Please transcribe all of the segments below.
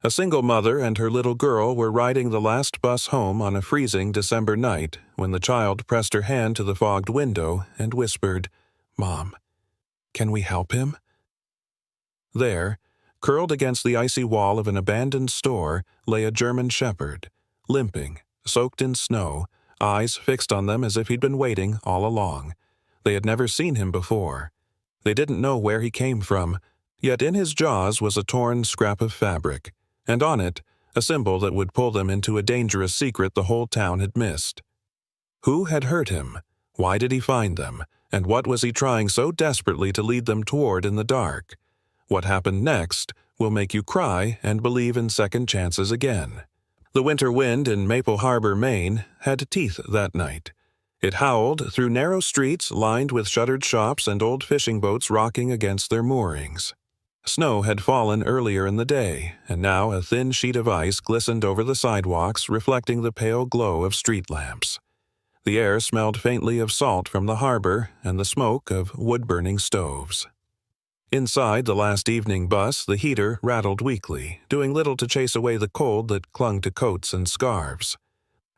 A single mother and her little girl were riding the last bus home on a freezing December night when the child pressed her hand to the fogged window and whispered, "Mom, can we help him?" There, curled against the icy wall of an abandoned store, lay a German shepherd, limping, soaked in snow, eyes fixed on them as if he'd been waiting all along. They had never seen him before. They didn't know where he came from, yet in his jaws was a torn scrap of fabric, and on it, a symbol that would pull them into a dangerous secret the whole town had missed. Who had hurt him? Why did he find them? And what was he trying so desperately to lead them toward in the dark? What happened next will make you cry and believe in second chances again. The winter wind in Maple Harbor, Maine, had teeth that night. It howled through narrow streets lined with shuttered shops and old fishing boats rocking against their moorings. Snow had fallen earlier in the day, and now a thin sheet of ice glistened over the sidewalks, reflecting the pale glow of street lamps. The air smelled faintly of salt from the harbor and the smoke of wood-burning stoves. Inside the last evening bus, the heater rattled weakly, doing little to chase away the cold that clung to coats and scarves.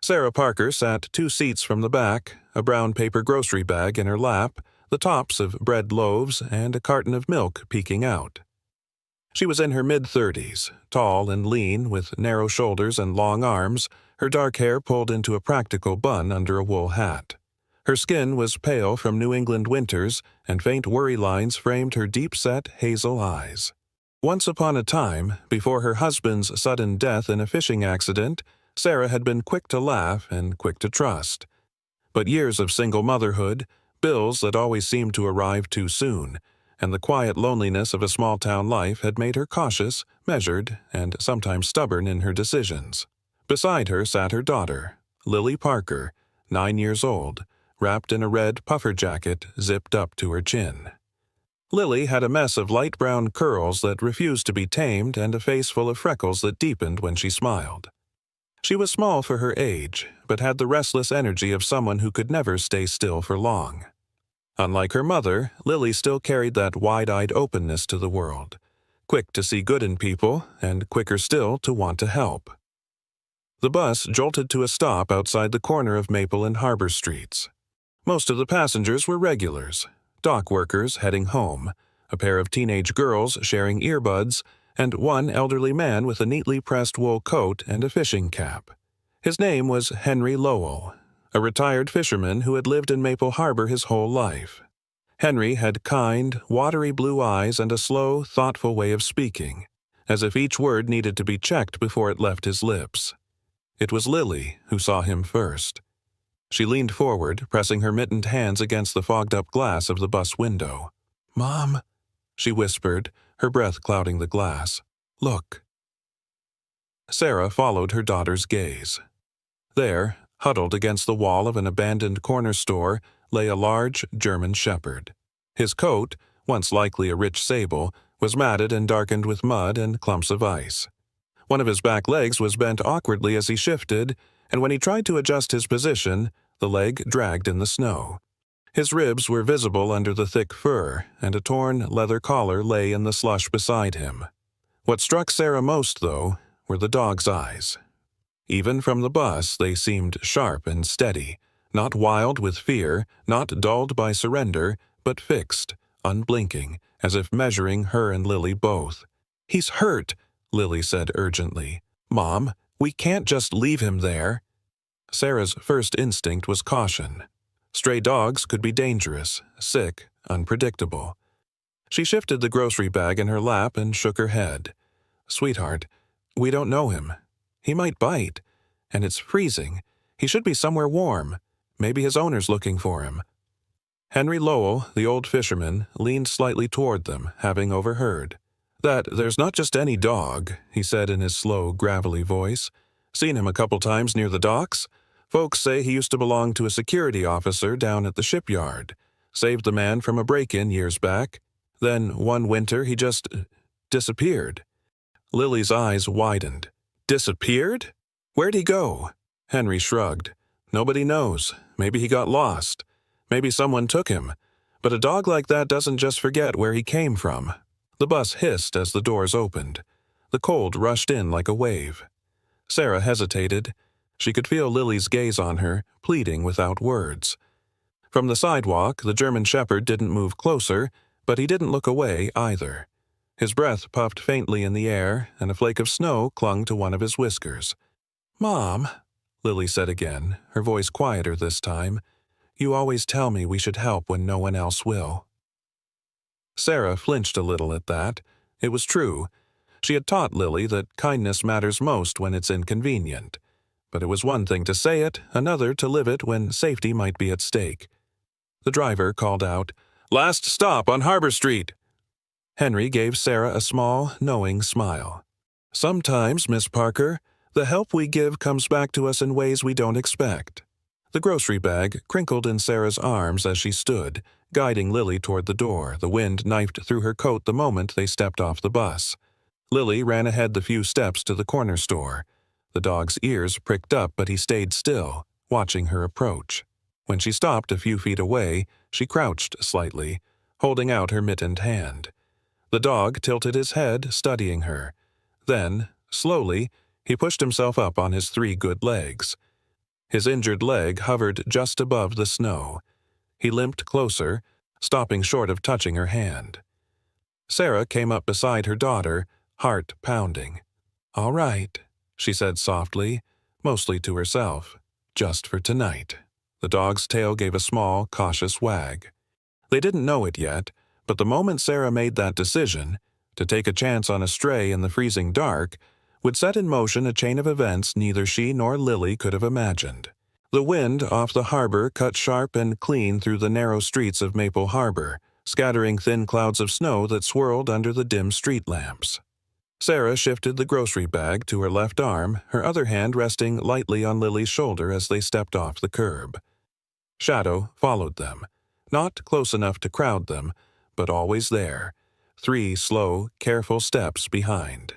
Sarah Parker sat 2 seats from the back, a brown paper grocery bag in her lap, the tops of bread loaves and a carton of milk peeking out. She was in her mid-30s, tall and lean, with narrow shoulders and long arms, her dark hair pulled into a practical bun under a wool hat. Her skin was pale from New England winters, and faint worry lines framed her deep-set hazel eyes. Once upon a time, before her husband's sudden death in a fishing accident, Sarah had been quick to laugh and quick to trust. But years of single motherhood, bills that always seemed to arrive too soon, and the quiet loneliness of a small-town life had made her cautious, measured, and sometimes stubborn in her decisions. Beside her sat her daughter, Lily Parker, 9 years old, wrapped in a red puffer jacket zipped up to her chin. Lily had a mess of light brown curls that refused to be tamed and a face full of freckles that deepened when she smiled. She was small for her age, but had the restless energy of someone who could never stay still for long. Unlike her mother, Lily still carried that wide-eyed openness to the world, quick to see good in people and quicker still to want to help. The bus jolted to a stop outside the corner of Maple and Harbor Streets. Most of the passengers were regulars, dock workers heading home, a pair of teenage girls sharing earbuds, and one elderly man with a neatly pressed wool coat and a fishing cap. His name was Henry Lowell, a retired fisherman who had lived in Maple Harbor his whole life. Henry had kind, watery blue eyes and a slow, thoughtful way of speaking, as if each word needed to be checked before it left his lips. It was Lily who saw him first. She leaned forward, pressing her mittened hands against the fogged-up glass of the bus window. "Mom," she whispered, her breath clouding the glass. "Look." Sarah followed her daughter's gaze. There, huddled against the wall of an abandoned corner store, lay a large German shepherd. His coat, once likely a rich sable, was matted and darkened with mud and clumps of ice. One of his back legs was bent awkwardly as he shifted, and when he tried to adjust his position, the leg dragged in the snow. His ribs were visible under the thick fur, and a torn leather collar lay in the slush beside him. What struck Sarah most, though, were the dog's eyes. Even from the bus, they seemed sharp and steady, not wild with fear, not dulled by surrender, but fixed, unblinking, as if measuring her and Lily both. "He's hurt," Lily said urgently. "Mom, we can't just leave him there." Sarah's first instinct was caution. Stray dogs could be dangerous, sick, unpredictable. She shifted the grocery bag in her lap and shook her head. "Sweetheart, we don't know him. He might bite. And it's freezing. He should be somewhere warm. Maybe his owner's looking for him." Henry Lowell, the old fisherman, leaned slightly toward them, having overheard. "That there's not just any dog," he said in his slow, gravelly voice. "Seen him a couple times near the docks. Folks say he used to belong to a security officer down at the shipyard. Saved the man from a break-in years back. Then one winter he just disappeared." Lily's eyes widened. "Disappeared? Where'd he go?" Henry shrugged. "Nobody knows. Maybe he got lost. Maybe someone took him. But a dog like that doesn't just forget where he came from." The bus hissed as the doors opened. The cold rushed in like a wave. Sarah hesitated. She could feel Lily's gaze on her, pleading without words. From the sidewalk, the German Shepherd didn't move closer, but he didn't look away either. His breath puffed faintly in the air, and a flake of snow clung to one of his whiskers. "Mom," Lily said again, her voice quieter this time, "you always tell me we should help when no one else will." Sarah flinched a little at that. It was true. She had taught Lily that kindness matters most when it's inconvenient. But it was one thing to say it, another to live it when safety might be at stake. The driver called out, "Last stop on Harbor Street." Henry gave Sarah a small, knowing smile. "Sometimes, Miss Parker, the help we give comes back to us in ways we don't expect." The grocery bag crinkled in Sarah's arms as she stood, guiding Lily toward the door. The wind knifed through her coat the moment they stepped off the bus. Lily ran ahead the few steps to the corner store. The dog's ears pricked up, but he stayed still, watching her approach. When she stopped a few feet away, she crouched slightly, holding out her mittened hand. The dog tilted his head, studying her. Then, slowly, he pushed himself up on his 3 good legs. His injured leg hovered just above the snow. He limped closer, stopping short of touching her hand. Sarah came up beside her daughter, heart pounding. "All right," she said softly, mostly to herself. "Just for tonight." The dog's tail gave a small, cautious wag. They didn't know it yet, but the moment Sarah made that decision, to take a chance on a stray in the freezing dark, would set in motion a chain of events neither she nor Lily could have imagined. The wind off the harbor cut sharp and clean through the narrow streets of Maple Harbor, scattering thin clouds of snow that swirled under the dim street lamps. Sarah shifted the grocery bag to her left arm, her other hand resting lightly on Lily's shoulder as they stepped off the curb. Shadow followed them, not close enough to crowd them, but always there, 3 slow, careful steps behind.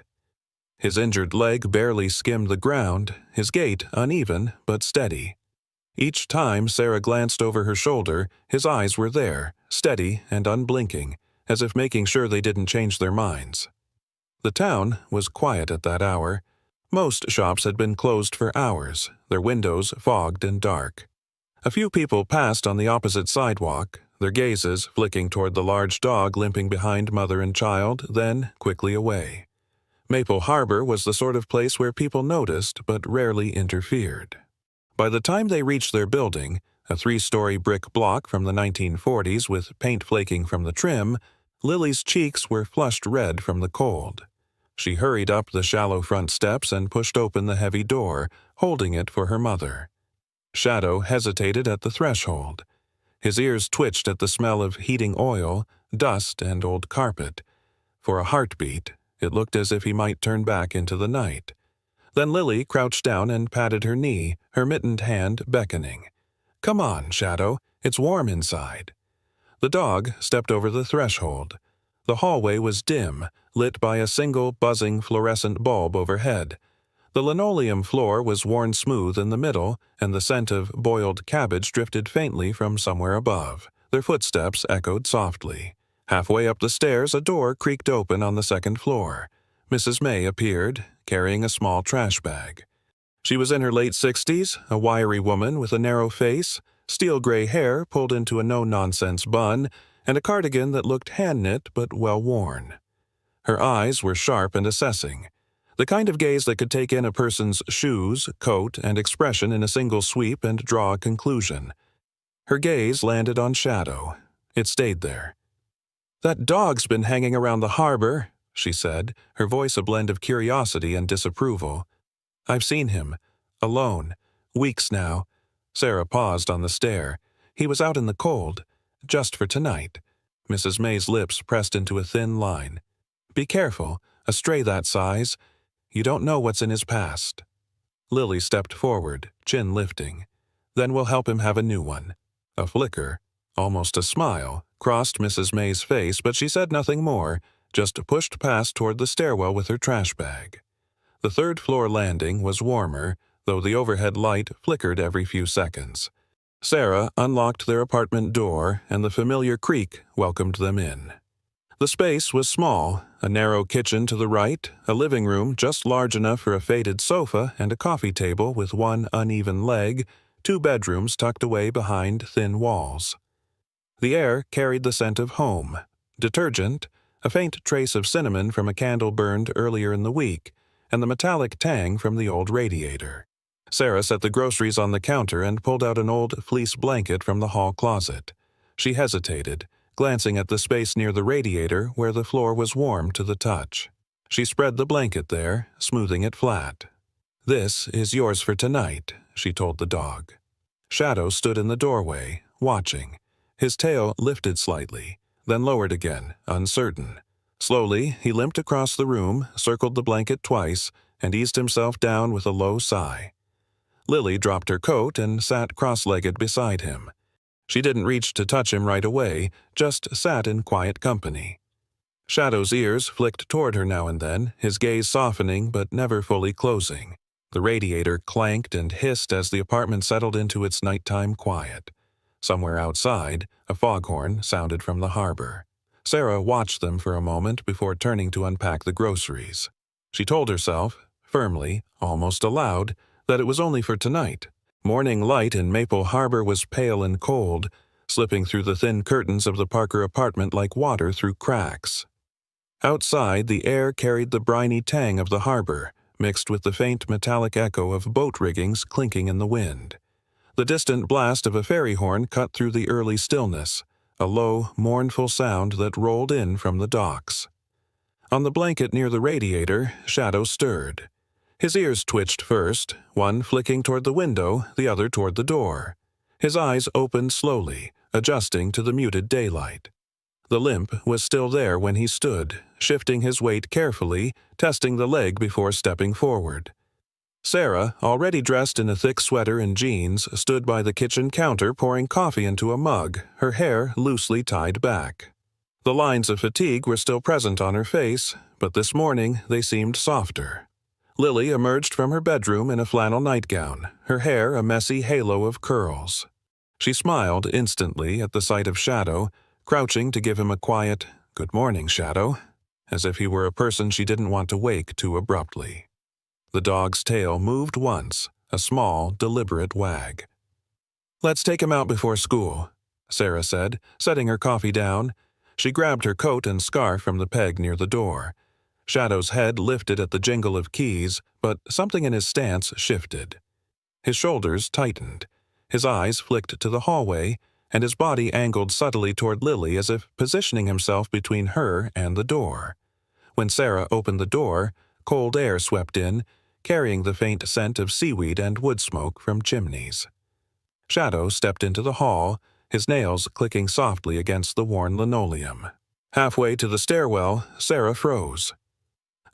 His injured leg barely skimmed the ground, his gait uneven but steady. Each time Sarah glanced over her shoulder, his eyes were there, steady and unblinking, as if making sure they didn't change their minds. The town was quiet at that hour. Most shops had been closed for hours, their windows fogged and dark. A few people passed on the opposite sidewalk, their gazes flicking toward the large dog limping behind mother and child, then quickly away. Maple Harbor was the sort of place where people noticed but rarely interfered. By the time they reached their building, a 3-story brick block from the 1940s with paint flaking from the trim, Lily's cheeks were flushed red from the cold. She hurried up the shallow front steps and pushed open the heavy door, holding it for her mother. Shadow hesitated at the threshold. His ears twitched at the smell of heating oil, dust, and old carpet. For a heartbeat, it looked as if he might turn back into the night. Then Lily crouched down and patted her knee, her mittened hand beckoning. "Come on, Shadow. It's warm inside." The dog stepped over the threshold. The hallway was dim, lit by a single buzzing fluorescent bulb overhead. The linoleum floor was worn smooth in the middle, and the scent of boiled cabbage drifted faintly from somewhere above. Their footsteps echoed softly. Halfway up the stairs, a door creaked open on the 2nd floor. Mrs. May appeared, carrying a small trash bag. She was in her late 60s, a wiry woman with a narrow face, steel gray hair pulled into a no-nonsense bun, and a cardigan that looked hand-knit but well-worn. Her eyes were sharp and assessing, the kind of gaze that could take in a person's shoes, coat, and expression in a single sweep and draw a conclusion. Her gaze landed on Shadow. It stayed there. "That dog's been hanging around the harbor," she said, her voice a blend of curiosity and disapproval. "I've seen him. Alone. Weeks now." Sarah paused on the stair. "He was out in the cold. Just for tonight." Mrs. May's lips pressed into a thin line. "Be careful. A stray that size. You don't know what's in his past." Lily stepped forward, chin lifting. "Then we'll help him have a new one." A flicker, almost a smile, crossed Mrs. May's face, but she said nothing more, just pushed past toward the stairwell with her trash bag. The 3rd-floor landing was warmer, though the overhead light flickered every few seconds. Sarah unlocked their apartment door, and the familiar creak welcomed them in. The space was small, a narrow kitchen to the right, a living room just large enough for a faded sofa and a coffee table with one uneven leg, 2 bedrooms tucked away behind thin walls. The air carried the scent of home, detergent, a faint trace of cinnamon from a candle burned earlier in the week, and the metallic tang from the old radiator. Sarah set the groceries on the counter and pulled out an old fleece blanket from the hall closet. She hesitated, glancing at the space near the radiator where the floor was warm to the touch. She spread the blanket there, smoothing it flat. "This is yours for tonight," she told the dog. Shadow stood in the doorway, watching. His tail lifted slightly, then lowered again, uncertain. Slowly, he limped across the room, circled the blanket twice, and eased himself down with a low sigh. Lily dropped her coat and sat cross-legged beside him. She didn't reach to touch him right away, just sat in quiet company. Shadow's ears flicked toward her now and then, his gaze softening but never fully closing. The radiator clanked and hissed as the apartment settled into its nighttime quiet. Somewhere outside, a foghorn sounded from the harbor. Sarah watched them for a moment before turning to unpack the groceries. She told herself, firmly, almost aloud, that it was only for tonight. Morning light in Maple Harbor was pale and cold, slipping through the thin curtains of the Parker apartment like water through cracks. Outside, the air carried the briny tang of the harbor, mixed with the faint metallic echo of boat riggings clinking in the wind. The distant blast of a ferry horn cut through the early stillness, a low, mournful sound that rolled in from the docks. On the blanket near the radiator, Shadow stirred. His ears twitched first, one flicking toward the window, the other toward the door. His eyes opened slowly, adjusting to the muted daylight. The limp was still there when he stood, shifting his weight carefully, testing the leg before stepping forward. Sarah, already dressed in a thick sweater and jeans, stood by the kitchen counter pouring coffee into a mug, her hair loosely tied back. The lines of fatigue were still present on her face, but this morning they seemed softer. Lily emerged from her bedroom in a flannel nightgown, her hair a messy halo of curls. She smiled instantly at the sight of Shadow, crouching to give him a quiet, "Good morning, Shadow," as if he were a person she didn't want to wake too abruptly. The dog's tail moved once, a small, deliberate wag. "Let's take him out before school," Sarah said, setting her coffee down. She grabbed her coat and scarf from the peg near the door. Shadow's head lifted at the jingle of keys, but something in his stance shifted. His shoulders tightened. His eyes flicked to the hallway, and his body angled subtly toward Lily as if positioning himself between her and the door. When Sarah opened the door, cold air swept in, carrying the faint scent of seaweed and wood smoke from chimneys. Shadow stepped into the hall, his nails clicking softly against the worn linoleum. Halfway to the stairwell, Sarah froze.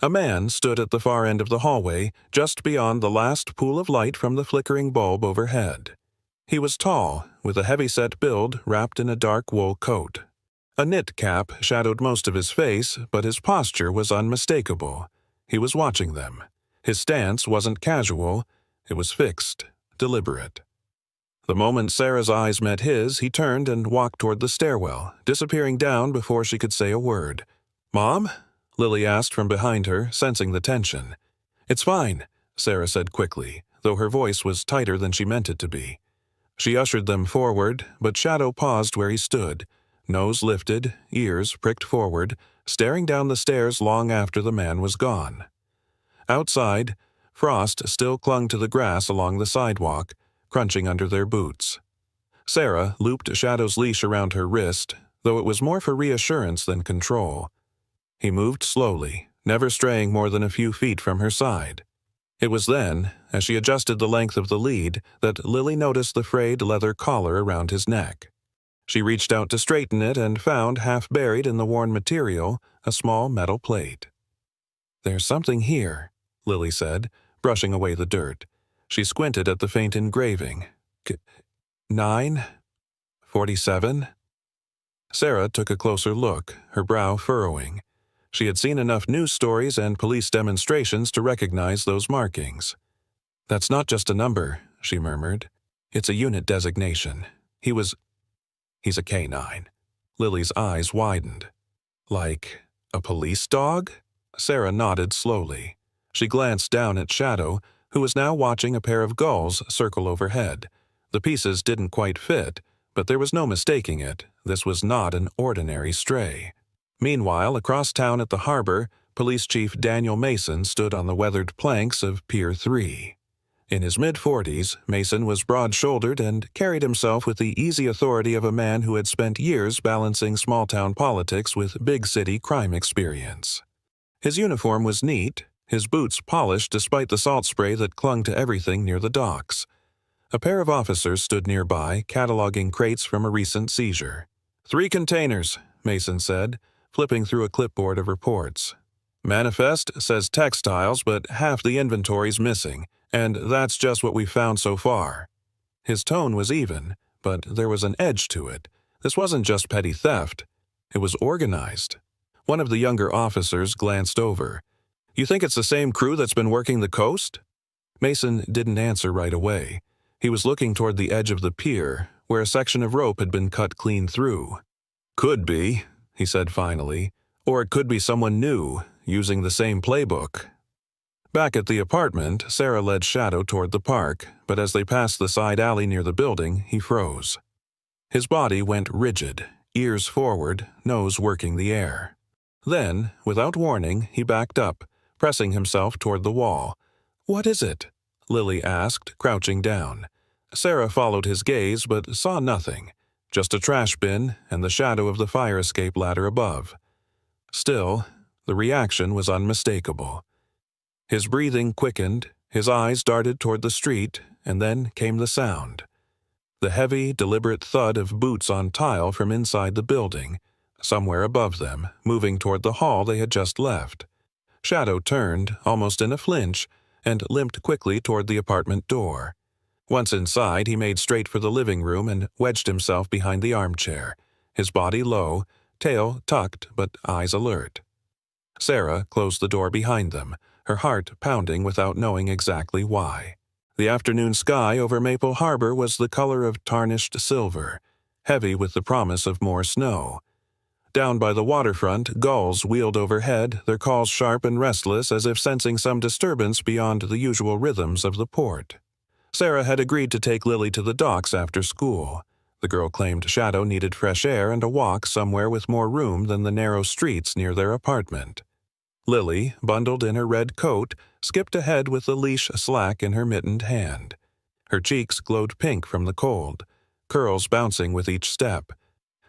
A man stood at the far end of the hallway, just beyond the last pool of light from the flickering bulb overhead. He was tall, with a heavy-set build wrapped in a dark wool coat. A knit cap shadowed most of his face, but his posture was unmistakable. He was watching them. His stance wasn't casual, it was fixed, deliberate. The moment Sarah's eyes met his, he turned and walked toward the stairwell, disappearing down before she could say a word. "Mom?" Lily asked from behind her, sensing the tension. "It's fine," Sarah said quickly, though her voice was tighter than she meant it to be. She ushered them forward, but Shadow paused where he stood, nose lifted, ears pricked forward, staring down the stairs long after the man was gone. Outside, frost still clung to the grass along the sidewalk, crunching under their boots. Sarah looped Shadow's leash around her wrist, though it was more for reassurance than control. He moved slowly, never straying more than a few feet from her side. It was then, as she adjusted the length of the lead, that Lily noticed the frayed leather collar around his neck. She reached out to straighten it and found, half buried in the worn material, a small metal plate. "There's something here," Lily said, brushing away the dirt. She squinted at the faint engraving. 9:47? Sarah took a closer look, her brow furrowing. She had seen enough news stories and police demonstrations to recognize those markings. "That's not just a number," she murmured. "It's a unit designation. He's a K-9. Lily's eyes widened. Like a police dog? Sarah nodded slowly. She glanced down at Shadow, who was now watching a pair of gulls circle overhead. The pieces didn't quite fit, but there was no mistaking it. This was not an ordinary stray. Meanwhile, across town at the harbor, Police Chief Daniel Mason stood on the weathered planks of Pier 3. In his mid-40s, Mason was broad-shouldered and carried himself with the easy authority of a man who had spent years balancing small-town politics with big-city crime experience. His uniform was neat, his boots polished despite the salt spray that clung to everything near the docks. A pair of officers stood nearby, cataloging crates from a recent seizure. 3 containers, Mason said, flipping through a clipboard of reports. Manifest says textiles, but half the inventory's missing, and that's just what we've found so far. His tone was even, but there was an edge to it. This wasn't just petty theft. It was organized. One of the younger officers glanced over. You think it's the same crew that's been working the coast? Mason didn't answer right away. He was looking toward the edge of the pier, where a section of rope had been cut clean through. Could be, he said finally. Or it could be someone new, using the same playbook. Back at the apartment, Sarah led Shadow toward the park, but as they passed the side alley near the building, he froze. His body went rigid, ears forward, nose working the air. Then, without warning, he backed up, pressing himself toward the wall. "What is it?" Lily asked, crouching down. Sarah followed his gaze but saw nothing, just a trash bin and the shadow of the fire escape ladder above. Still, the reaction was unmistakable. His breathing quickened, his eyes darted toward the street, and then came the sound. The heavy, deliberate thud of boots on tile from inside the building, somewhere above them, moving toward the hall they had just left. Shadow turned, almost in a flinch, and limped quickly toward the apartment door. Once inside, he made straight for the living room and wedged himself behind the armchair, his body low, tail tucked but eyes alert. Sarah closed the door behind them, her heart pounding without knowing exactly why. The afternoon sky over Maple Harbor was the color of tarnished silver, heavy with the promise of more snow. Down by the waterfront, gulls wheeled overhead, their calls sharp and restless as if sensing some disturbance beyond the usual rhythms of the port. Sarah had agreed to take Lily to the docks after school. The girl claimed Shadow needed fresh air and a walk somewhere with more room than the narrow streets near their apartment. Lily, bundled in her red coat, skipped ahead with the leash slack in her mittened hand. Her cheeks glowed pink from the cold, curls bouncing with each step.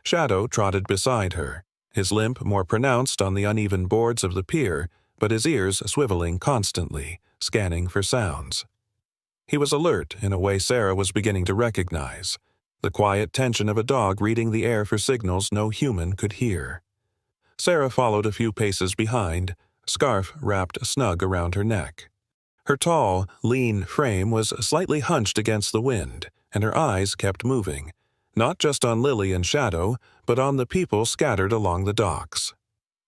Shadow trotted beside her, his limp more pronounced on the uneven boards of the pier, but his ears swiveling constantly, scanning for sounds. He was alert in a way Sarah was beginning to recognize, the quiet tension of a dog reading the air for signals no human could hear. Sarah followed a few paces behind, scarf wrapped snug around her neck. Her tall, lean frame was slightly hunched against the wind, and her eyes kept moving, not just on Lily and Shadow, but on the people scattered along the docks.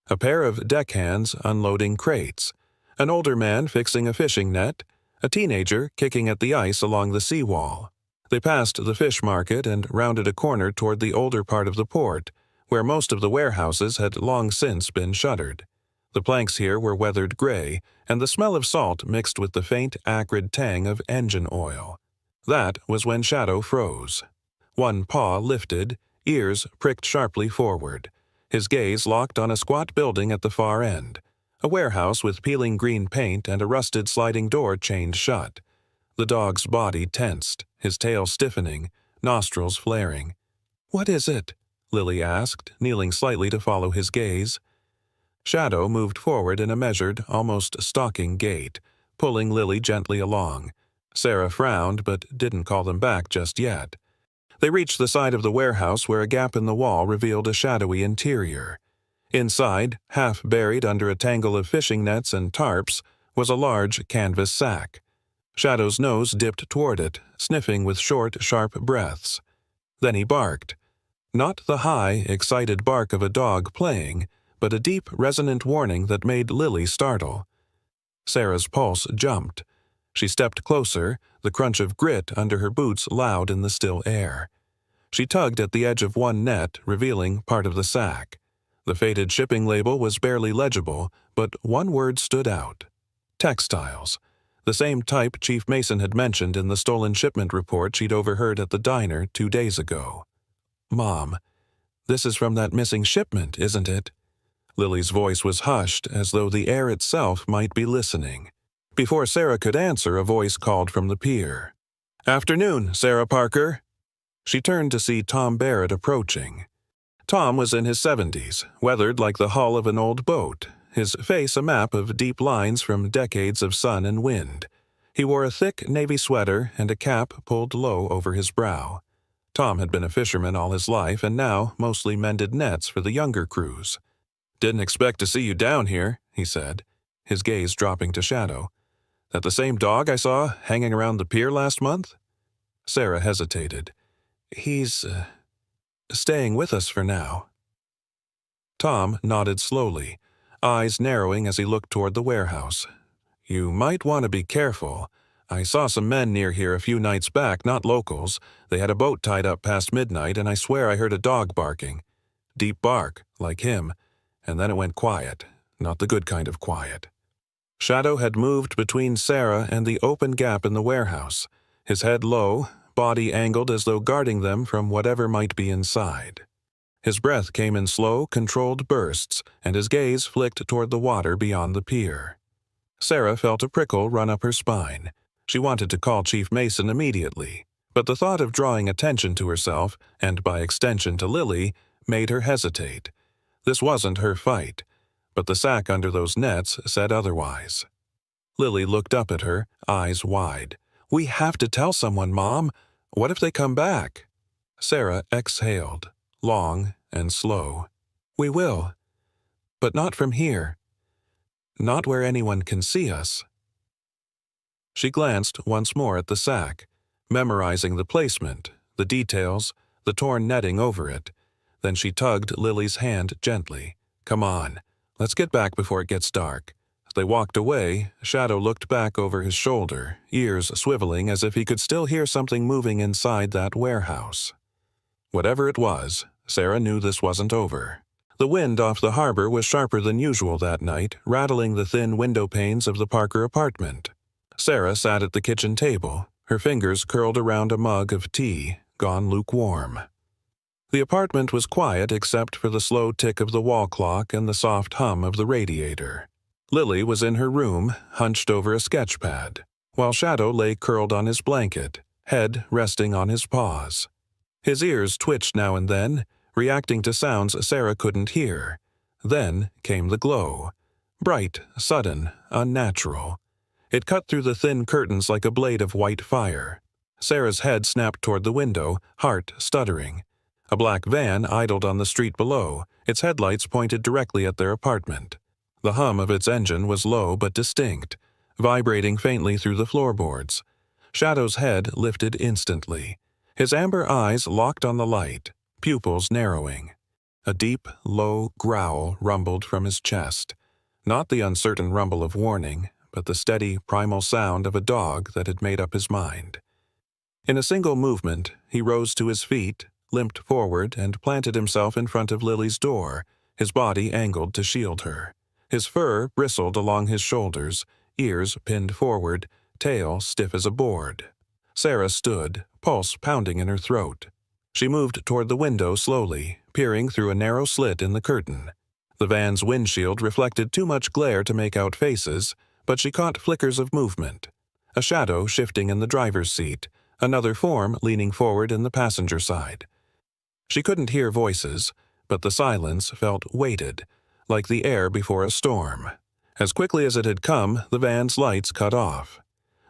A pair of deckhands unloading crates, an older man fixing a fishing net, a teenager kicking at the ice along the seawall. They passed the fish market and rounded a corner toward the older part of the port, where most of the warehouses had long since been shuttered. The planks here were weathered gray, and the smell of salt mixed with the faint, acrid tang of engine oil. That was when Shadow froze. One paw lifted, ears pricked sharply forward. His gaze locked on a squat building at the far end, a warehouse with peeling green paint and a rusted sliding door chained shut. The dog's body tensed, his tail stiffening, nostrils flaring. "What is it?" Lily asked, kneeling slightly to follow his gaze. Shadow moved forward in a measured, almost stalking gait, pulling Lily gently along. Sarah frowned but didn't call them back just yet. They reached the side of the warehouse where a gap in the wall revealed a shadowy interior. Inside, half buried under a tangle of fishing nets and tarps, was a large canvas sack. Shadow's nose dipped toward it, sniffing with short, sharp breaths. Then he barked. Not the high, excited bark of a dog playing, but a deep, resonant warning that made Lily startle. Sarah's pulse jumped. She stepped closer, the crunch of grit under her boots loud in the still air. She tugged at the edge of one net, revealing part of the sack. The faded shipping label was barely legible, but one word stood out. Textiles. The same type Chief Mason had mentioned in the stolen shipment report she'd overheard at the diner 2 days ago. Mom, this is from that missing shipment, isn't it? Lily's voice was hushed, as though the air itself might be listening. Before Sarah could answer, a voice called from the pier. "Afternoon, Sarah Parker." She turned to see Tom Barrett approaching. Tom was in his 70s, weathered like the hull of an old boat, his face a map of deep lines from decades of sun and wind. He wore a thick navy sweater and a cap pulled low over his brow. Tom had been a fisherman all his life and now mostly mended nets for the younger crews. "Didn't expect to see you down here," he said, his gaze dropping to Shadow. "That the same dog I saw hanging around the pier last month?" Sarah hesitated. He's staying with us for now." Tom nodded slowly, eyes narrowing as he looked toward the warehouse. "You might want to be careful. I saw some men near here a few nights back, not locals. They had a boat tied up past midnight, and I swear I heard a dog barking. Deep bark, like him, and then it went quiet, not the good kind of quiet." Shadow had moved between Sarah and the open gap in the warehouse, his head low, body angled as though guarding them from whatever might be inside. His breath came in slow, controlled bursts, and his gaze flicked toward the water beyond the pier. Sarah felt a prickle run up her spine. She wanted to call Chief Mason immediately, but the thought of drawing attention to herself, and by extension to Lily, made her hesitate. This wasn't her fight, but the sack under those nets said otherwise. Lily looked up at her, eyes wide. "We have to tell someone, Mom. What if they come back?" Sarah exhaled, long and slow. "We will. But not from here. Not where anyone can see us." She glanced once more at the sack, memorizing the placement, the details, the torn netting over it. Then she tugged Lily's hand gently. "Come on, let's get back before it gets dark." As they walked away, Shadow looked back over his shoulder, ears swiveling as if he could still hear something moving inside that warehouse. Whatever it was, Sarah knew this wasn't over. The wind off the harbor was sharper than usual that night, rattling the thin window panes of the Parker apartment. Sarah sat at the kitchen table, her fingers curled around a mug of tea, gone lukewarm. The apartment was quiet except for the slow tick of the wall clock and the soft hum of the radiator. Lily was in her room, hunched over a sketch pad, while Shadow lay curled on his blanket, head resting on his paws. His ears twitched now and then, reacting to sounds Sarah couldn't hear. Then came the glow. Bright, sudden, unnatural. It cut through the thin curtains like a blade of white fire. Sarah's head snapped toward the window, heart stuttering. A black van idled on the street below, its headlights pointed directly at their apartment. The hum of its engine was low but distinct, vibrating faintly through the floorboards. Shadow's head lifted instantly. His amber eyes locked on the light, pupils narrowing. A deep, low growl rumbled from his chest. Not the uncertain rumble of warning, but the steady, primal sound of a dog that had made up his mind. In a single movement, he rose to his feet, limped forward, and planted himself in front of Lily's door, his body angled to shield her. His fur bristled along his shoulders, ears pinned forward, tail stiff as a board. Sarah stood, pulse pounding in her throat. She moved toward the window slowly, peering through a narrow slit in the curtain. The van's windshield reflected too much glare to make out faces, but she caught flickers of movement. A shadow shifting in the driver's seat, another form leaning forward in the passenger side. She couldn't hear voices, but the silence felt weighted, like the air before a storm. As quickly as it had come, the van's lights cut off.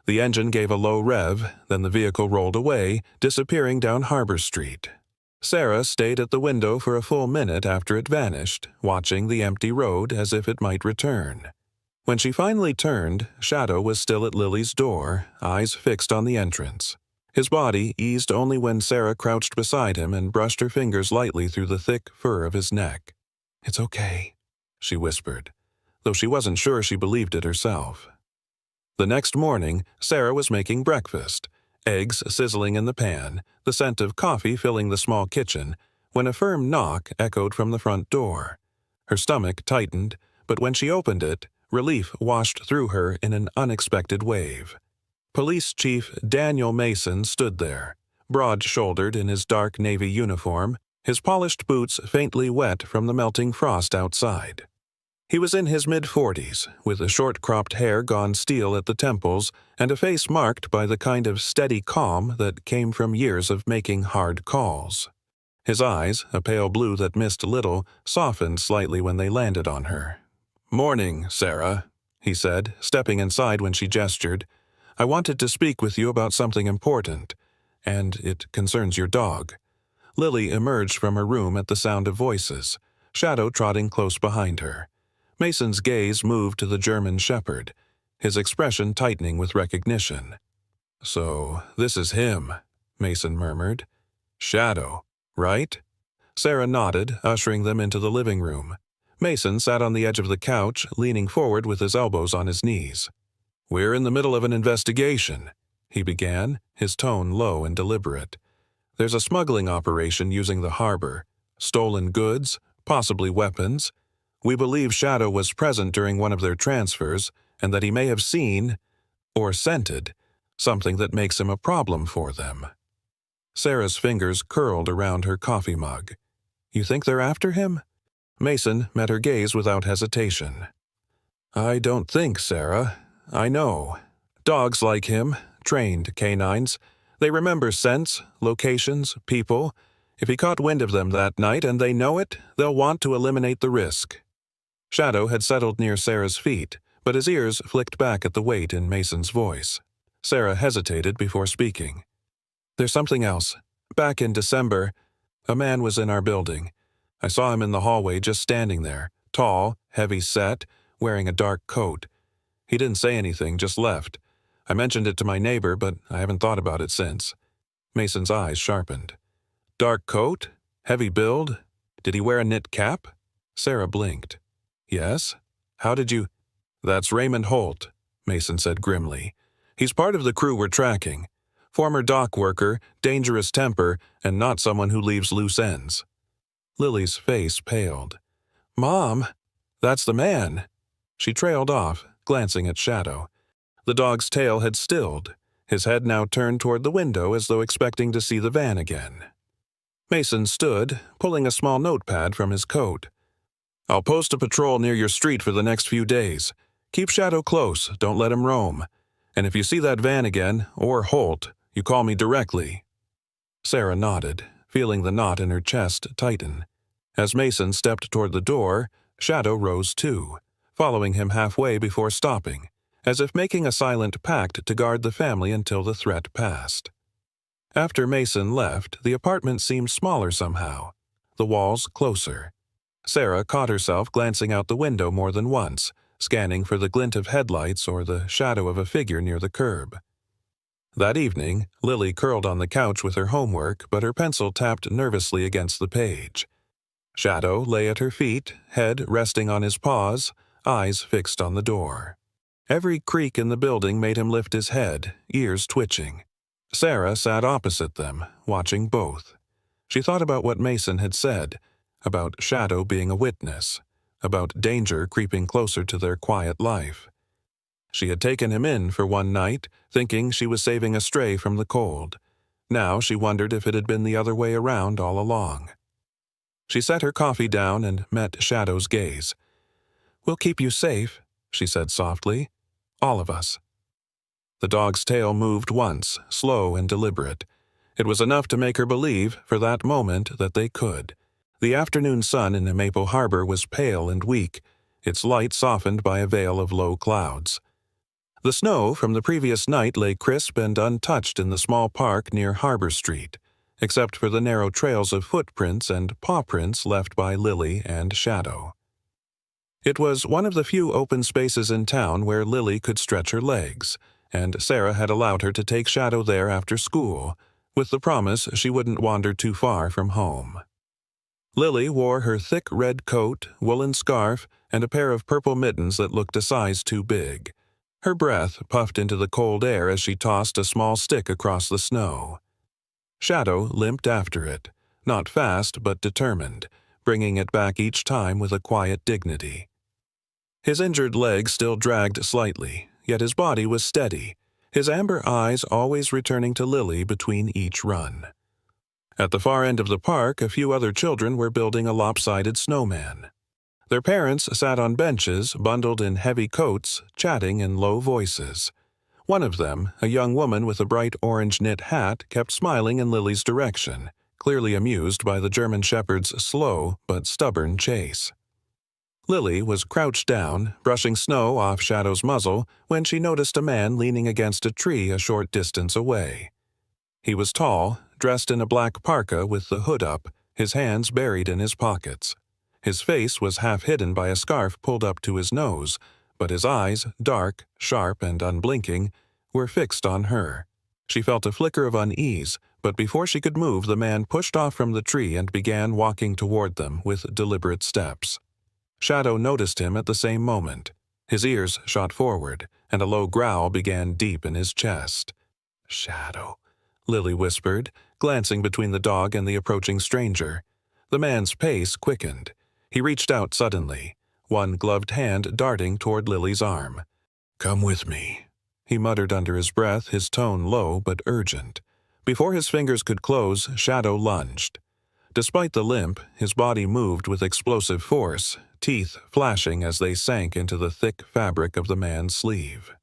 The engine gave a low rev, then the vehicle rolled away, disappearing down Harbor Street. Sarah stayed at the window for a full minute after it vanished, watching the empty road as if it might return. When she finally turned, Shadow was still at Lily's door, eyes fixed on the entrance. His body eased only when Sarah crouched beside him and brushed her fingers lightly through the thick fur of his neck. "It's okay," she whispered, though she wasn't sure she believed it herself. The next morning, Sarah was making breakfast, eggs sizzling in the pan, the scent of coffee filling the small kitchen, when a firm knock echoed from the front door. Her stomach tightened, but when she opened it, relief washed through her in an unexpected wave. Police Chief Daniel Mason stood there, broad-shouldered in his dark navy uniform, his polished boots faintly wet from the melting frost outside. He was in his mid-40s, with a short-cropped hair gone steel at the temples and a face marked by the kind of steady calm that came from years of making hard calls. His eyes, a pale blue that missed little, softened slightly when they landed on her. "Morning, Sarah," he said, stepping inside when she gestured. "I wanted to speak with you about something important, and it concerns your dog." Lily emerged from her room at the sound of voices, Shadow trotting close behind her. Mason's gaze moved to the German shepherd, his expression tightening with recognition. "So, this is him," Mason murmured. "Shadow, right?" Sarah nodded, ushering them into the living room. Mason sat on the edge of the couch, leaning forward with his elbows on his knees. "We're in the middle of an investigation," he began, his tone low and deliberate. "There's a smuggling operation using the harbor. Stolen goods, possibly weapons. We believe Shadow was present during one of their transfers, and that he may have seen, or scented, something that makes him a problem for them." Sarah's fingers curled around her coffee mug. "You think they're after him?" Mason met her gaze without hesitation. "I don't think, Sarah. I know. Dogs like him, trained canines, they remember scents, locations, people. If he caught wind of them that night and they know it, they'll want to eliminate the risk." Shadow had settled near Sarah's feet, but his ears flicked back at the weight in Mason's voice. Sarah hesitated before speaking. "There's something else. Back in December, a man was in our building. I saw him in the hallway just standing there, tall, heavy-set, wearing a dark coat. He didn't say anything, just left. I mentioned it to my neighbor, but I haven't thought about it since." Mason's eyes sharpened. "Dark coat? Heavy build? Did he wear a knit cap?" Sarah blinked. "Yes? How did you—" "That's Raymond Holt," Mason said grimly. "He's part of the crew we're tracking. Former dock worker, dangerous temper, and not someone who leaves loose ends." Lily's face paled. "Mom, that's the man." She trailed off, glancing at Shadow. The dog's tail had stilled, his head now turned toward the window as though expecting to see the van again. Mason stood, pulling a small notepad from his coat. "I'll post a patrol near your street for the next few days. Keep Shadow close, don't let him roam. And if you see that van again, or Holt, you call me directly." Sarah nodded, feeling the knot in her chest tighten. As Mason stepped toward the door, Shadow rose too, following him halfway before stopping, as if making a silent pact to guard the family until the threat passed. After Mason left, the apartment seemed smaller somehow, the walls closer. Sarah caught herself glancing out the window more than once, scanning for the glint of headlights or the shadow of a figure near the curb. That evening, Lily curled on the couch with her homework, but her pencil tapped nervously against the page. Shadow lay at her feet, head resting on his paws, eyes fixed on the door. Every creak in the building made him lift his head, ears twitching. Sarah sat opposite them, watching both. She thought about what Mason had said, about Shadow being a witness, about danger creeping closer to their quiet life. She had taken him in for one night, thinking she was saving a stray from the cold. Now she wondered if it had been the other way around all along. She set her coffee down and met Shadow's gaze. "We'll keep you safe," she said softly. "All of us." The dog's tail moved once, slow and deliberate. It was enough to make her believe, for that moment, that they could. The afternoon sun in Maple Harbor was pale and weak, its light softened by a veil of low clouds. The snow from the previous night lay crisp and untouched in the small park near Harbor Street, except for the narrow trails of footprints and paw prints left by Lily and Shadow. It was one of the few open spaces in town where Lily could stretch her legs, and Sarah had allowed her to take Shadow there after school, with the promise she wouldn't wander too far from home. Lily wore her thick red coat, woolen scarf, and a pair of purple mittens that looked a size too big. Her breath puffed into the cold air as she tossed a small stick across the snow. Shadow limped after it, not fast but determined, bringing it back each time with a quiet dignity. His injured leg still dragged slightly, yet his body was steady, his amber eyes always returning to Lily between each run. At the far end of the park, a few other children were building a lopsided snowman. Their parents sat on benches, bundled in heavy coats, chatting in low voices. One of them, a young woman with a bright orange knit hat, kept smiling in Lily's direction, clearly amused by the German Shepherd's slow but stubborn chase. Lily was crouched down, brushing snow off Shadow's muzzle, when she noticed a man leaning against a tree a short distance away. He was tall, dressed in a black parka with the hood up, his hands buried in his pockets. His face was half hidden by a scarf pulled up to his nose, but his eyes, dark, sharp, and unblinking, were fixed on her. She felt a flicker of unease, but before she could move, the man pushed off from the tree and began walking toward them with deliberate steps. Shadow noticed him at the same moment. His ears shot forward, and a low growl began deep in his chest. "Shadow," Lily whispered, glancing between the dog and the approaching stranger. The man's pace quickened. He reached out suddenly, one gloved hand darting toward Lily's arm. "Come with me," he muttered under his breath, his tone low but urgent. Before his fingers could close, Shadow lunged. Despite the limp, his body moved with explosive force, teeth flashing as they sank into the thick fabric of the man's sleeve.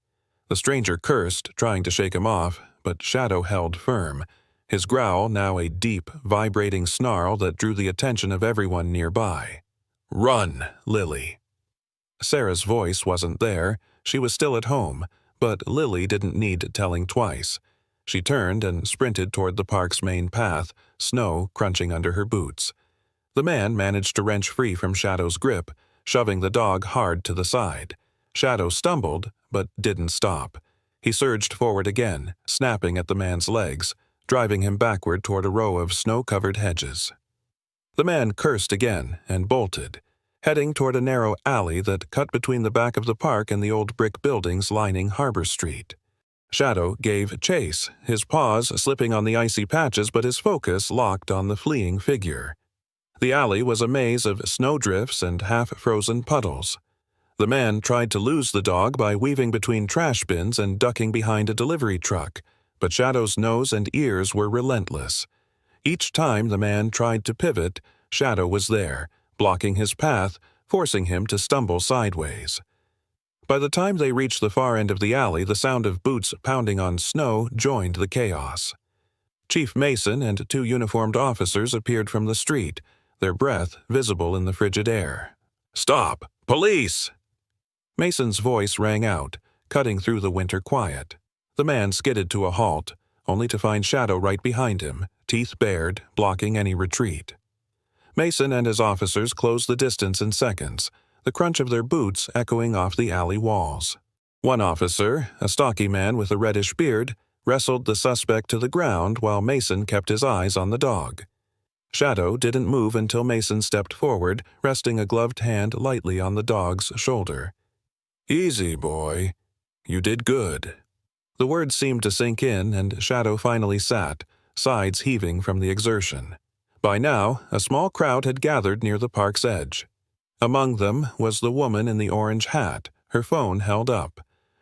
The stranger cursed, trying to shake him off, but Shadow held firm, his growl now a deep, vibrating snarl that drew the attention of everyone nearby. "Run, Lily." Sarah's voice wasn't there. She was still at home, but Lily didn't need telling twice. She turned and sprinted toward the park's main path, snow crunching under her boots. The man managed to wrench free from Shadow's grip, shoving the dog hard to the side. Shadow stumbled, but didn't stop. He surged forward again, snapping at the man's legs, driving him backward toward a row of snow-covered hedges. The man cursed again and bolted, heading toward a narrow alley that cut between the back of the park and the old brick buildings lining Harbor Street. Shadow gave chase, his paws slipping on the icy patches but his focus locked on the fleeing figure. The alley was a maze of snowdrifts and half-frozen puddles. The man tried to lose the dog by weaving between trash bins and ducking behind a delivery truck, but Shadow's nose and ears were relentless. Each time the man tried to pivot, Shadow was there, blocking his path, forcing him to stumble sideways. By the time they reached the far end of the alley, the sound of boots pounding on snow joined the chaos. Chief Mason and two uniformed officers appeared from the street, their breath visible in the frigid air. "Stop! Police!" Mason's voice rang out, cutting through the winter quiet. The man skidded to a halt, only to find Shadow right behind him, teeth bared, blocking any retreat. Mason and his officers closed the distance in seconds, the crunch of their boots echoing off the alley walls. One officer, a stocky man with a reddish beard, wrestled the suspect to the ground while Mason kept his eyes on the dog. Shadow didn't move until Mason stepped forward, resting a gloved hand lightly on the dog's shoulder. "Easy, boy. You did good." The words seemed to sink in, and Shadow finally sat, sides heaving from the exertion. By now, a small crowd had gathered near the park's edge. Among them was the woman in the orange hat, her phone held up.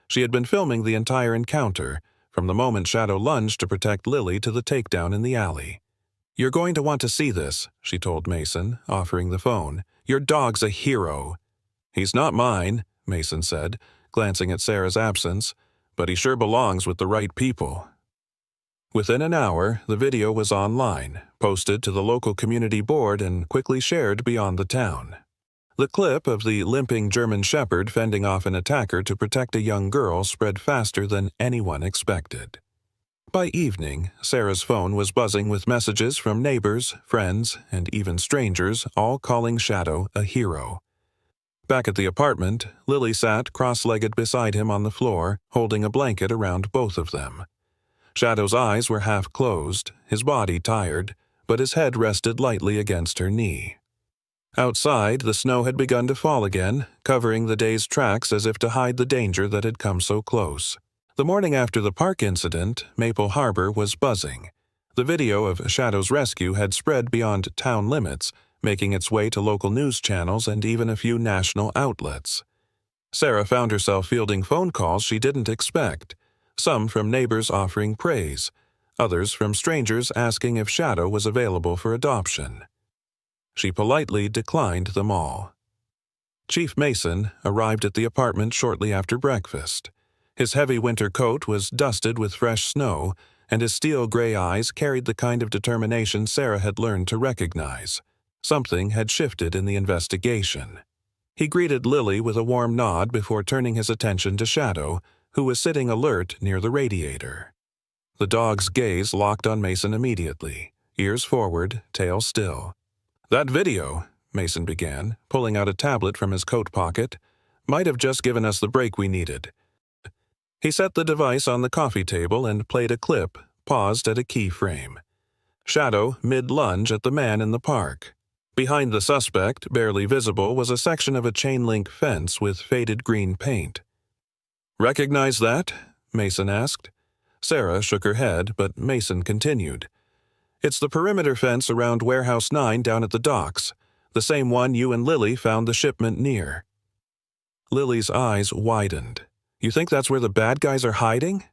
She had been filming the entire encounter, from the moment Shadow lunged to protect Lily to the takedown in the alley. "You're going to want to see this," she told Mason, offering the phone. "Your dog's a hero." "He's not mine," Mason said, glancing at Sarah's absence, "but he sure belongs with the right people." Within an hour, the video was online, posted to the local community board and quickly shared beyond the town. The clip of the limping German Shepherd fending off an attacker to protect a young girl spread faster than anyone expected. By evening, Sarah's phone was buzzing with messages from neighbors, friends, and even strangers, all calling Shadow a hero. Back at the apartment, Lily sat cross-legged beside him on the floor, holding a blanket around both of them. Shadow's eyes were half closed, his body tired, but his head rested lightly against her knee. Outside, the snow had begun to fall again, covering the day's tracks as if to hide the danger that had come so close. The morning after the park incident, Maple Harbor was buzzing. The video of Shadow's rescue had spread beyond town limits, making its way to local news channels and even a few national outlets. Sarah found herself fielding phone calls she didn't expect, some from neighbors offering praise, others from strangers asking if Shadow was available for adoption. She politely declined them all. Chief Mason arrived at the apartment shortly after breakfast. His heavy winter coat was dusted with fresh snow, and his steel-gray eyes carried the kind of determination Sarah had learned to recognize. Something had shifted in the investigation. He greeted Lily with a warm nod before turning his attention to Shadow, who was sitting alert near the radiator. The dog's gaze locked on Mason immediately, ears forward, tail still. "That video," Mason began, pulling out a tablet from his coat pocket, "might have just given us the break we needed." He set the device on the coffee table and played a clip, paused at a keyframe. Shadow mid-lunge at the man in the park. Behind the suspect, barely visible, was a section of a chain-link fence with faded green paint. "Recognize that?" Mason asked. Sarah shook her head, but Mason continued. "It's the perimeter fence around Warehouse 9 down at the docks, the same one you and Lily found the shipment near." Lily's eyes widened. "You think that's where the bad guys are hiding?"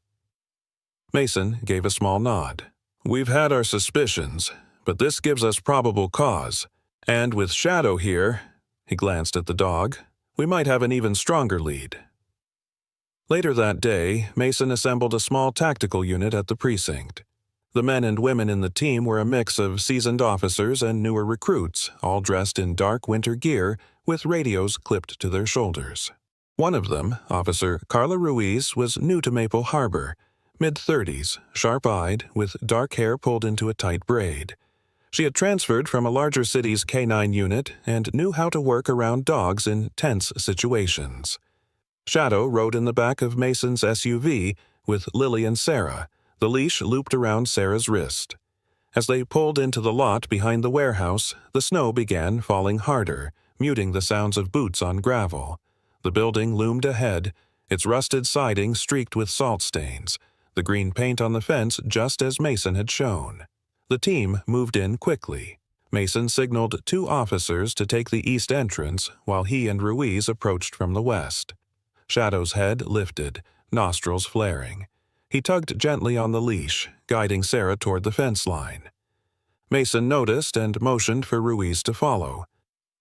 Mason gave a small nod. "We've had our suspicions, but this gives us probable cause. And with Shadow here," he glanced at the dog, "we might have an even stronger lead." Later that day, Mason assembled a small tactical unit at the precinct. The men and women in the team were a mix of seasoned officers and newer recruits, all dressed in dark winter gear with radios clipped to their shoulders. One of them, Officer Carla Ruiz, was new to Maple Harbor, mid-30s, sharp-eyed, with dark hair pulled into a tight braid. She had transferred from a larger city's K-9 unit and knew how to work around dogs in tense situations. Shadow rode in the back of Mason's SUV with Lily and Sarah, the leash looped around Sarah's wrist. As they pulled into the lot behind the warehouse, the snow began falling harder, muting the sounds of boots on gravel. The building loomed ahead, its rusted siding streaked with salt stains, the green paint on the fence just as Mason had shown. The team moved in quickly. Mason signaled 2 officers to take the east entrance while he and Ruiz approached from the west. Shadow's head lifted, nostrils flaring. He tugged gently on the leash, guiding Sarah toward the fence line. Mason noticed and motioned for Ruiz to follow.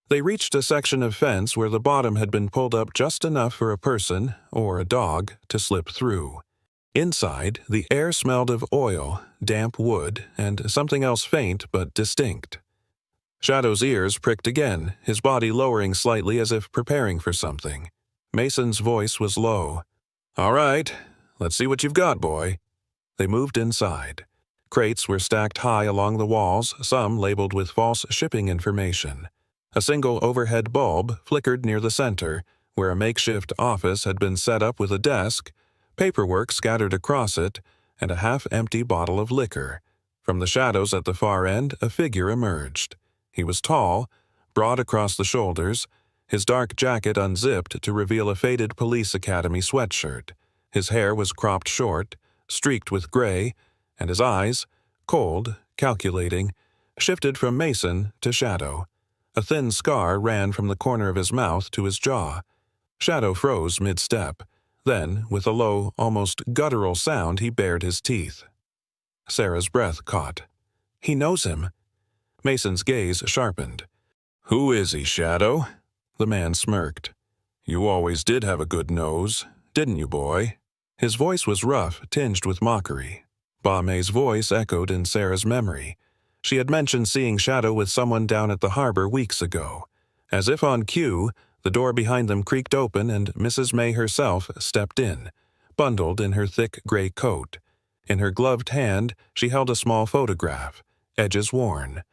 They reached a section of fence where the bottom had been pulled up just enough for a person, or a dog, to slip through. Inside, the air smelled of oil, damp wood, and something else faint but distinct. Shadow's ears pricked again, his body lowering slightly as if preparing for something. Mason's voice was low. "All right, let's see what you've got, boy." They moved inside. Crates were stacked high along the walls, some labeled with false shipping information. A single overhead bulb flickered near the center, where a makeshift office had been set up with a desk, paperwork scattered across it, and a half-empty bottle of liquor. From the shadows at the far end, a figure emerged. He was tall, broad across the shoulders, his dark jacket unzipped to reveal a faded police academy sweatshirt. His hair was cropped short, streaked with gray, and his eyes, cold, calculating, shifted from Mason to Shadow. A thin scar ran from the corner of his mouth to his jaw. Shadow froze mid-step. Then, with a low, almost guttural sound, he bared his teeth. Sarah's breath caught. "He knows him." Mason's gaze sharpened. "Who is he, Shadow?" The man smirked. "You always did have a good nose, didn't you, boy?" His voice was rough, tinged with mockery. Ba Mei's voice echoed in Sarah's memory. She had mentioned seeing Shadow with someone down at the harbor weeks ago. As if on cue, the door behind them creaked open and Mrs. Mei herself stepped in, bundled in her thick gray coat. In her gloved hand, she held a small photograph, edges worn.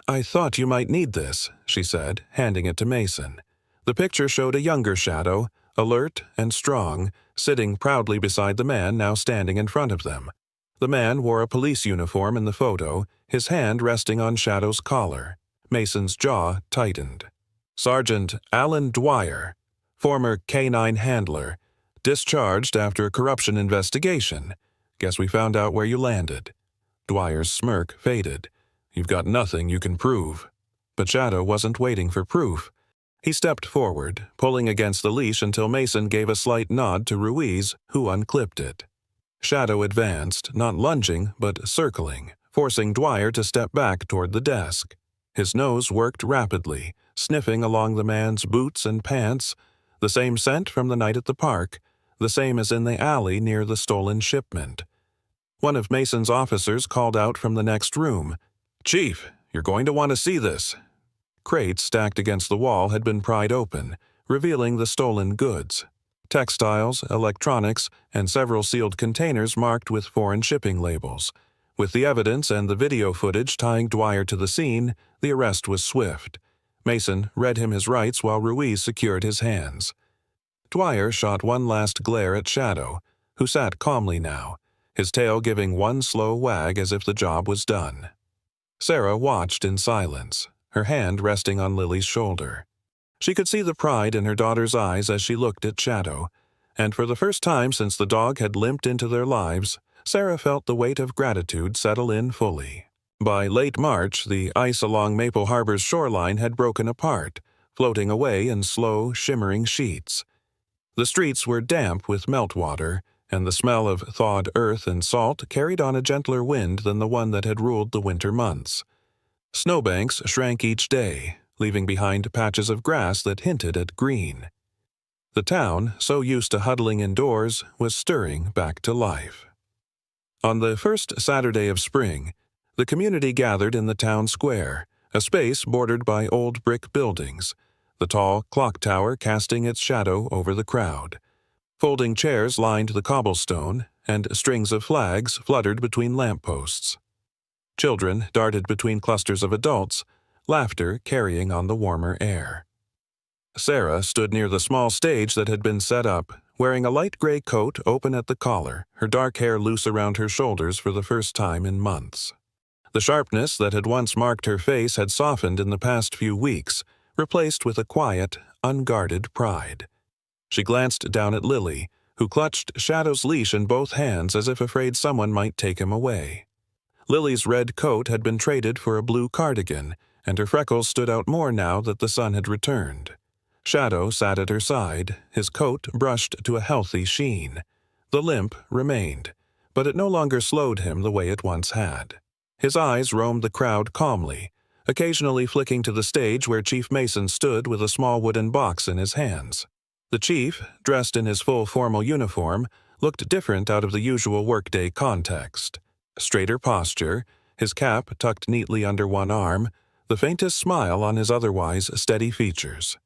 "I thought you might need this," she said, handing it to Mason. The picture showed a younger Shadow, alert and strong, sitting proudly beside the man now standing in front of them. The man wore a police uniform in the photo, his hand resting on Shadow's collar. Mason's jaw tightened. "Sergeant Alan Dwyer, former K-9 handler, discharged after a corruption investigation. Guess we found out where you landed." Dwyer's smirk faded. "You've got nothing you can prove." But Shadow wasn't waiting for proof. He stepped forward, pulling against the leash until Mason gave a slight nod to Ruiz, who unclipped it. Shadow advanced, not lunging, but circling, forcing Dwyer to step back toward the desk. His nose worked rapidly, sniffing along the man's boots and pants, the same scent from the night at the park, the same as in the alley near the stolen shipment. One of Mason's officers called out from the next room, "Chief, you're going to want to see this." Crates stacked against the wall had been pried open, revealing the stolen goods. Textiles, electronics, and several sealed containers marked with foreign shipping labels. With the evidence and the video footage tying Dwyer to the scene, the arrest was swift. Mason read him his rights while Ruiz secured his hands. Dwyer shot one last glare at Shadow, who sat calmly now, his tail giving one slow wag as if the job was done. Sarah watched in silence, her hand resting on Lily's shoulder. She could see the pride in her daughter's eyes as she looked at Shadow, and for the first time since the dog had limped into their lives, Sarah felt the weight of gratitude settle in fully. By late March, the ice along Maple Harbor's shoreline had broken apart, floating away in slow, shimmering sheets. The streets were damp with meltwater, and the smell of thawed earth and salt carried on a gentler wind than the one that had ruled the winter months. Snowbanks shrank each day, leaving behind patches of grass that hinted at green. The town, so used to huddling indoors, was stirring back to life. On the first Saturday of spring, the community gathered in the town square, a space bordered by old brick buildings, the tall clock tower casting its shadow over the crowd. Folding chairs lined the cobblestone, and strings of flags fluttered between lampposts. Children darted between clusters of adults, laughter carrying on the warmer air. Sarah stood near the small stage that had been set up, wearing a light gray coat open at the collar, her dark hair loose around her shoulders for the first time in months. The sharpness that had once marked her face had softened in the past few weeks, replaced with a quiet, unguarded pride. She glanced down at Lily, who clutched Shadow's leash in both hands as if afraid someone might take him away. Lily's red coat had been traded for a blue cardigan, and her freckles stood out more now that the sun had returned. Shadow sat at her side, his coat brushed to a healthy sheen. The limp remained, but it no longer slowed him the way it once had. His eyes roamed the crowd calmly, occasionally flicking to the stage where Chief Mason stood with a small wooden box in his hands. The chief, dressed in his full formal uniform, looked different out of the usual workday context. Straighter posture, his cap tucked neatly under one arm, the faintest smile on his otherwise steady features.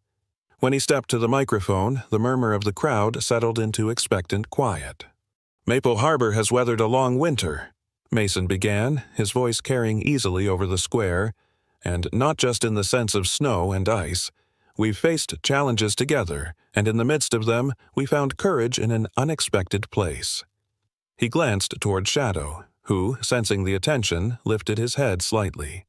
When he stepped to the microphone, the murmur of the crowd settled into expectant quiet. "Maple Harbor has weathered a long winter," Mason began, his voice carrying easily over the square, "and not just in the sense of snow and ice. We've faced challenges together, and in the midst of them, we found courage in an unexpected place." He glanced toward Shadow, who, sensing the attention, lifted his head slightly.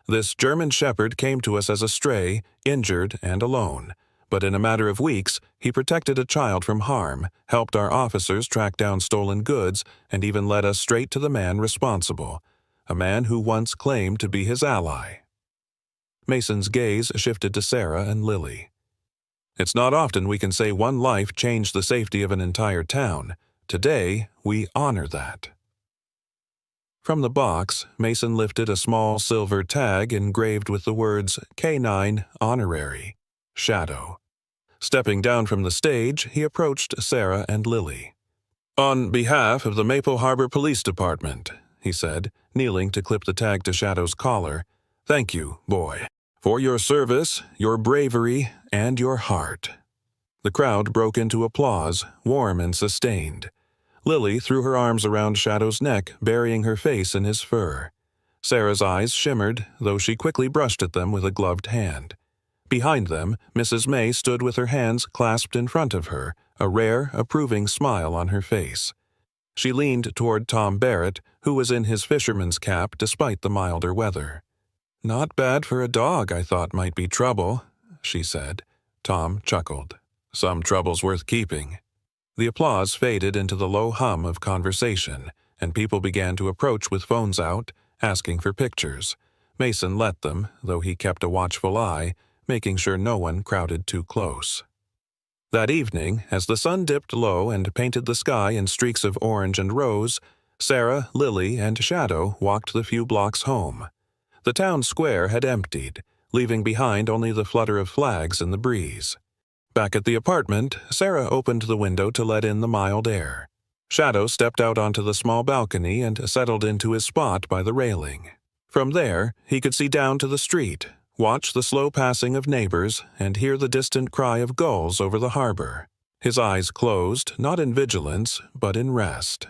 "This German shepherd came to us as a stray, injured and alone. But in a matter of weeks, he protected a child from harm, helped our officers track down stolen goods, and even led us straight to the man responsible, a man who once claimed to be his ally." Mason's gaze shifted to Sarah and Lily. "It's not often we can say one life changed the safety of an entire town. Today, we honor that." From the box, Mason lifted a small silver tag engraved with the words K9 Honorary, Shadow. Stepping down from the stage, he approached Sarah and Lily. "On behalf of the Maple Harbor Police Department," he said, kneeling to clip the tag to Shadow's collar, "thank you, boy, for your service, your bravery, and your heart." The crowd broke into applause, warm and sustained. Lily threw her arms around Shadow's neck, burying her face in his fur. Sarah's eyes shimmered, though she quickly brushed at them with a gloved hand. Behind them, Mrs. May stood with her hands clasped in front of her, a rare, approving smile on her face. She leaned toward Tom Barrett, who was in his fisherman's cap despite the milder weather. "Not bad for a dog I thought might be trouble," she said. Tom chuckled. "Some trouble's worth keeping." The applause faded into the low hum of conversation, and people began to approach with phones out, asking for pictures. Mason let them, though he kept a watchful eye, making sure no one crowded too close. That evening, as the sun dipped low and painted the sky in streaks of orange and rose, Sarah, Lily, and Shadow walked the few blocks home. The town square had emptied, leaving behind only the flutter of flags in the breeze. Back at the apartment, Sarah opened the window to let in the mild air. Shadow stepped out onto the small balcony and settled into his spot by the railing. From there, he could see down to the street, watch the slow passing of neighbors, and hear the distant cry of gulls over the harbor. His eyes closed, not in vigilance, but in rest.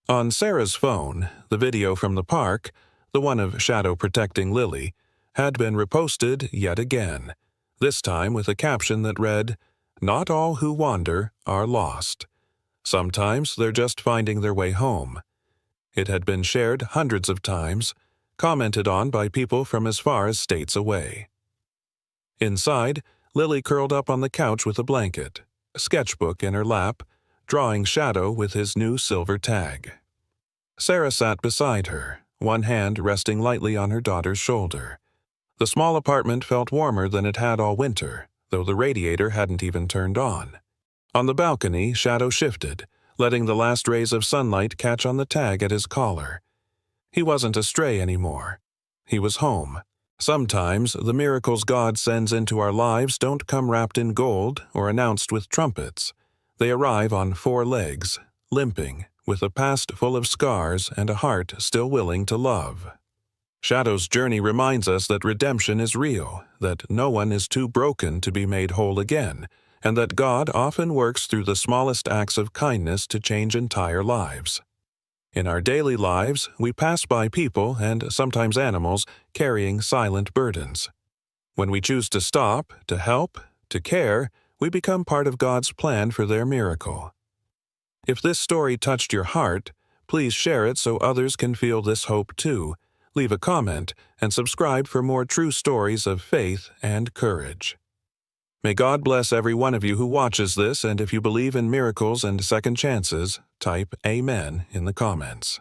On Sarah's phone, the video from the park, the one of Shadow protecting Lily, had been reposted yet again, this time with a caption that read, "Not all who wander are lost. Sometimes they're just finding their way home." It had been shared hundreds of times, commented on by people from as far as states away. Inside, Lily curled up on the couch with a blanket, a sketchbook in her lap, drawing Shadow with his new silver tag. Sarah sat beside her, one hand resting lightly on her daughter's shoulder. The small apartment felt warmer than it had all winter, though the radiator hadn't even turned on. On the balcony, Shadow shifted, letting the last rays of sunlight catch on the tag at his collar. He wasn't astray anymore. He was home. Sometimes the miracles God sends into our lives don't come wrapped in gold or announced with trumpets. They arrive on 4 legs, limping, with a past full of scars and a heart still willing to love. Shadow's journey reminds us that redemption is real, that no one is too broken to be made whole again, and that God often works through the smallest acts of kindness to change entire lives. In our daily lives, we pass by people and sometimes animals carrying silent burdens. When we choose to stop, to help, to care, we become part of God's plan for their miracle. If this story touched your heart, please share it so others can feel this hope too. Leave a comment and subscribe for more true stories of faith and courage. May God bless every one of you who watches this, and if you believe in miracles and second chances, type Amen in the comments.